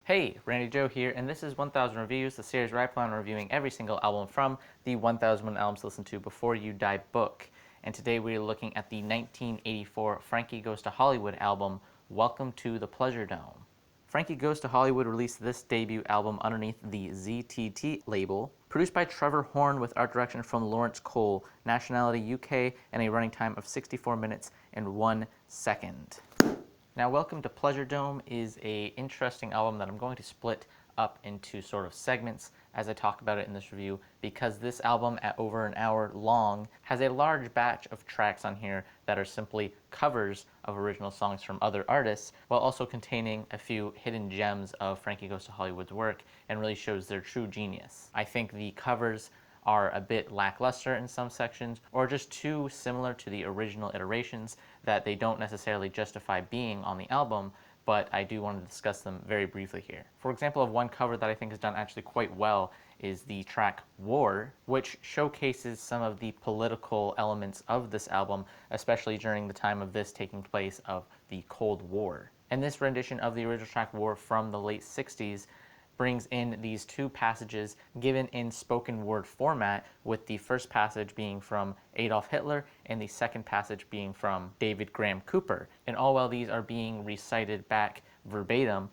Hey, Randy Joe here, and this is 1000 Reviews, the series where I plan on reviewing every single album from the 1001 Albums to Listen To Before You Die book. And today we're looking at the 1984 Frankie Goes to Hollywood album, Welcome to the Pleasuredome. Frankie Goes to Hollywood released this debut album underneath the ZTT label, produced by Trevor Horn with art direction from Lawrence Cole, nationality UK, and a running time of 64 minutes and 1 second. Now, Welcome to Pleasuredome is an interesting album that I'm going to split up into sort of segments as I talk about it in this review, because this album, at over an hour long, has a large batch of tracks on here that are simply covers of original songs from other artists, while also containing a few hidden gems of Frankie Goes to Hollywood's work, and really shows their true genius. I think the covers are a bit lackluster in some sections, or just too similar to the original iterations that they don't necessarily justify being on the album, but I do want to discuss them very briefly here. For example, of one cover that I think is done actually quite well is the track War, which showcases some of the political elements of this album, especially during the time of this taking place of the Cold War. And this rendition of the original track War from the late 60s brings in these two passages given in spoken word format, with the first passage being from Adolf Hitler and the second passage being from David Graham Cooper. And all while these are being recited back verbatim,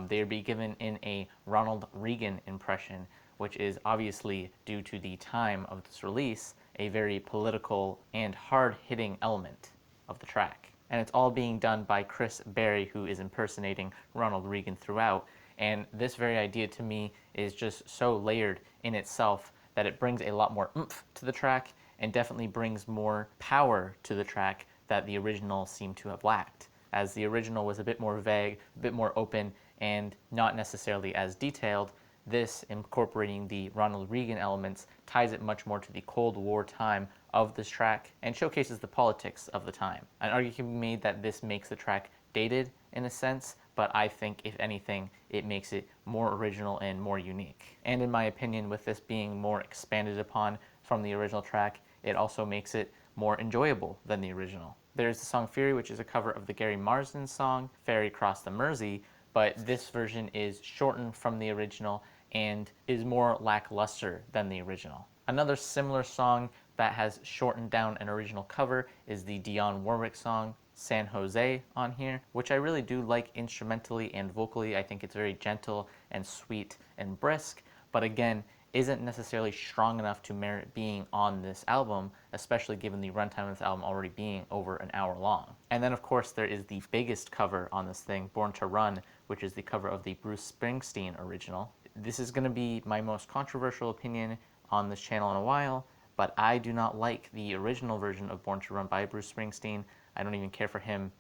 they are being given in a Ronald Reagan impression, which is obviously, due to the time of this release, a very political and hard-hitting element of the track. And it's all being done by Chris Berry, who is impersonating Ronald Reagan throughout. And this very idea to me is just so layered in itself that it brings a lot more oomph to the track, and definitely brings more power to the track that the original seemed to have lacked, as the original was a bit more vague, a bit more open, and not necessarily as detailed. This, incorporating the Ronald Reagan elements, ties it much more to the Cold War time of this track and showcases the politics of the time. An argument can be made that this makes the track dated in a sense, but I think, if anything, it makes it more original and more unique. And in my opinion, with this being more expanded upon from the original track, it also makes it more enjoyable than the original. There's the song Fury, which is a cover of the Gary Marsden song Ferry Cross the Mersey, but this version is shortened from the original and is more lackluster than the original. Another similar song that has shortened down an original cover is the Dionne Warwick song San Jose on here, which I really do like instrumentally and vocally. I think it's very gentle and sweet and brisk, but again, isn't necessarily strong enough to merit being on this album, especially given the runtime of this album already being over an hour long. And then of course there is the biggest cover on this thing, Born to Run, which is the cover of the Bruce Springsteen original. This is going to be my most controversial opinion on this channel in a while, but I do not like the original version of Born to Run by Bruce Springsteen. I don't even care for him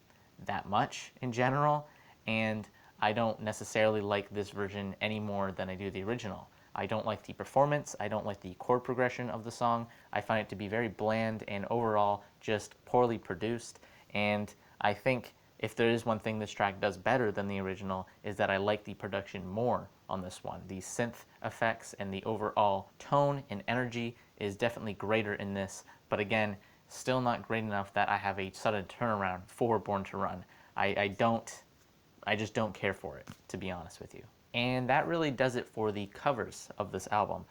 that much in general, and I don't necessarily like this version any more than I do the original. I don't like the performance, I don't like the chord progression of the song. I find it to be very bland and overall just poorly produced, and I think if there is one thing this track does better than the original, is that I like the production more on this one. The synth effects and the overall tone and energy is definitely greater in this, but again, still not great enough that I have a sudden turnaround for Born to Run. I just don't care for it, to be honest with you. And that really does it for the covers of this album.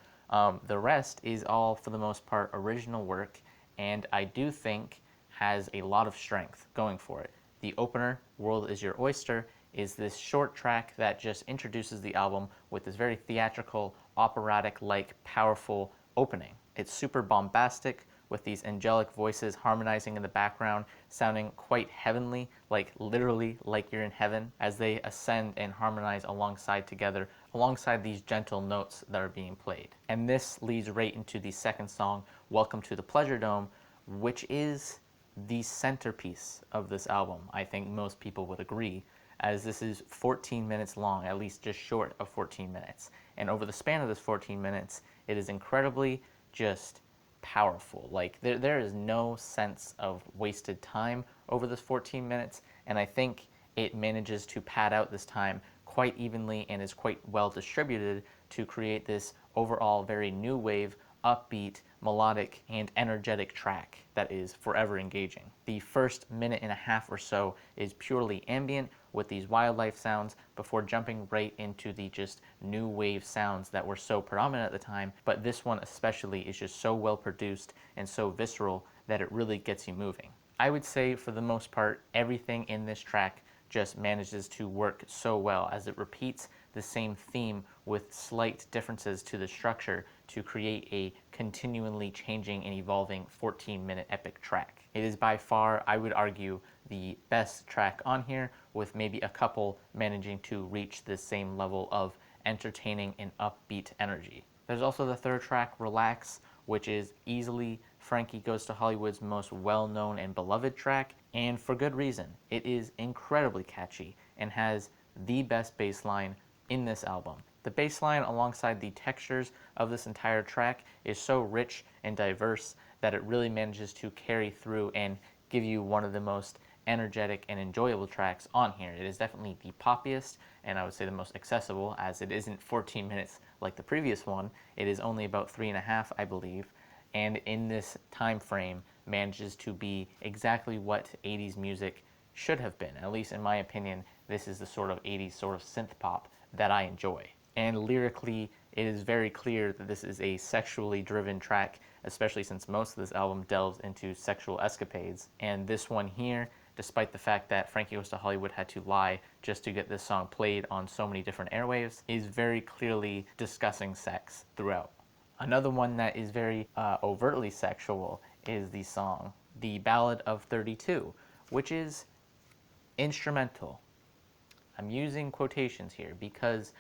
The rest is all, for the most part, original work, and I do think has a lot of strength going for it. The opener, World Is Your Oyster, is this short track that just introduces the album with this very theatrical, operatic-like, powerful opening. It's super bombastic, with these angelic voices harmonizing in the background, sounding quite heavenly, like literally like you're in heaven, as they ascend and harmonize alongside together, alongside these gentle notes that are being played. And this leads right into the second song, Welcome to the Pleasuredome, which is the centerpiece of this album. I think most people would agree, as this is 14 minutes long, at least just short of 14 minutes. And over the span of this 14 minutes, it is incredibly just powerful. Like there is no sense of wasted time over this 14 minutes, and I think it manages to pad out this time quite evenly and is quite well distributed to create this overall very new wave, upbeat, melodic, and energetic track that is forever engaging. The first minute and a half or so is purely ambient, with these wildlife sounds before jumping right into the just new wave sounds that were so predominant at the time. But this one especially is just so well produced and so visceral that it really gets you moving. I would say for the most part, everything in this track just manages to work so well as it repeats the same theme with slight differences to the structure to create a continually changing and evolving 14-minute epic track. It is by far, I would argue, the best track on here, with maybe a couple managing to reach the same level of entertaining and upbeat energy. There's also the third track, Relax, which is easily Frankie Goes to Hollywood's most well-known and beloved track, and for good reason. It is incredibly catchy and has the best bass line in this album. The bass line alongside the textures of this entire track is so rich and diverse that it really manages to carry through and give you one of the most energetic and enjoyable tracks on here. It is definitely the poppiest, and I would say the most accessible, as it isn't 14 minutes like the previous one. It is only about 3.5, I believe, and in this time frame manages to be exactly what 80s music should have been. At least in my opinion, this is the sort of 80s sort of synth pop that I enjoy. And lyrically, it is very clear that this is a sexually driven track, especially since most of this album delves into sexual escapades. And this one here, despite the fact that Frankie Goes to Hollywood had to lie just to get this song played on so many different airwaves, is very clearly discussing sex throughout. Another one that is very overtly sexual is the song, The Ballad of 32, which is instrumental. I'm using quotations here because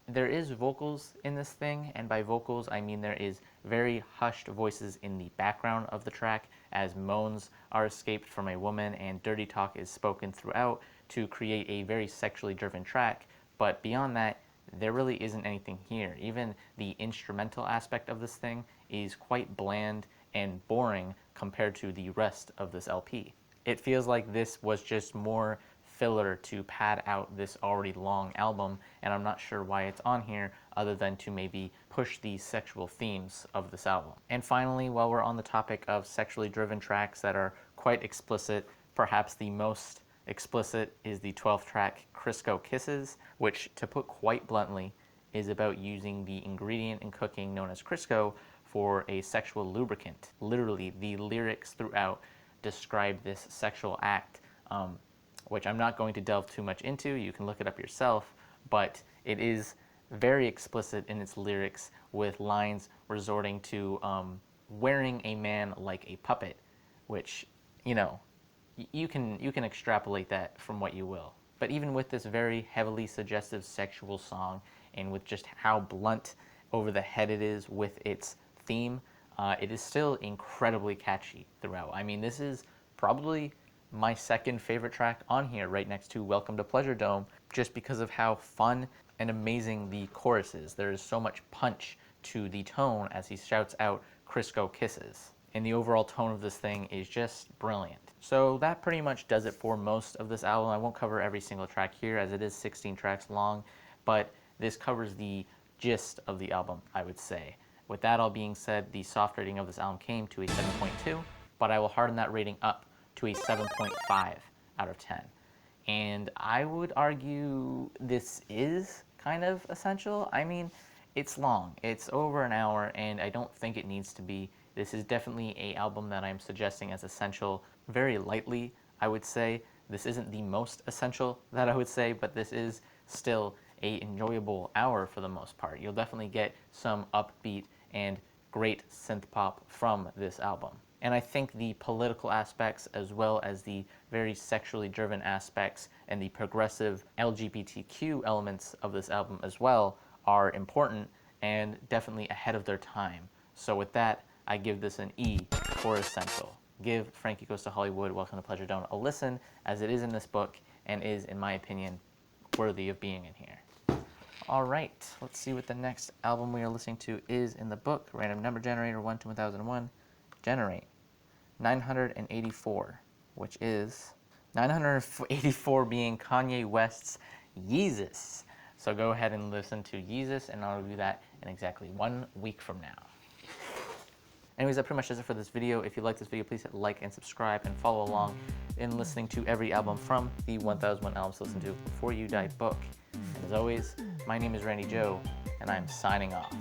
there is vocals in this thing, and by vocals I mean there is very hushed voices in the background of the track as moans are escaped from a woman and dirty talk is spoken throughout to create a very sexually driven track. But beyond that, there really isn't anything here. Even the instrumental aspect of this thing is quite bland and boring compared to the rest of this LP. It feels like this was just more filler to pad out this already long album, and I'm not sure why it's on here other than to maybe push the sexual themes of this album. And finally, while we're on the topic of sexually driven tracks that are quite explicit, perhaps the most explicit is the 12th track, Crisco Kisses, which, to put quite bluntly, is about using the ingredient in cooking known as Crisco for a sexual lubricant. Literally, the lyrics throughout describe this sexual act, which I'm not going to delve too much into. You can look it up yourself, but it is very explicit in its lyrics, with lines resorting to wearing a man like a puppet, which, you know, you can extrapolate that from what you will. But even with this very heavily suggestive sexual song, and with just how blunt over the head it is with its theme, it is still incredibly catchy throughout. I mean, this is probably my second favorite track on here, right next to Welcome to Pleasuredome, just because of how fun and amazing the chorus is. There is so much punch to the tone as he shouts out Crisco Kisses. And the overall tone of this thing is just brilliant. So that pretty much does it for most of this album. I won't cover every single track here, as it is 16 tracks long, but this covers the gist of the album, I would say. With that all being said, the soft rating of this album came to a 7.2, but I will harden that rating up to a 7.5 out of 10. And I would argue this is kind of essential. I mean, it's long. It's over an hour, and I don't think it needs to be. This is definitely an album that I'm suggesting as essential very lightly, I would say. This isn't the most essential that I would say, but this is still a enjoyable hour for the most part. You'll definitely get some upbeat and great synth pop from this album. And I think the political aspects, as well as the very sexually driven aspects and the progressive LGBTQ elements of this album as well, are important and definitely ahead of their time. So with that, I give this an E for essential. Give Frankie Goes to Hollywood, Welcome to Pleasuredome a listen, as it is in this book and is, in my opinion, worthy of being in here. All right, let's see what the next album we are listening to is in the book. Random number generator 1 to 1001. Generate 984, which is 984 being Kanye West's Yeezus. So go ahead and listen to Yeezus, and I'll do that in exactly 1 week from now. Anyways, that pretty much does it for this video. If you like this video, please hit like and subscribe and follow along in listening to every album from the 1001 Albums to Listen To Before You Die book. And as always, my name is Randy Joe, and I'm signing off.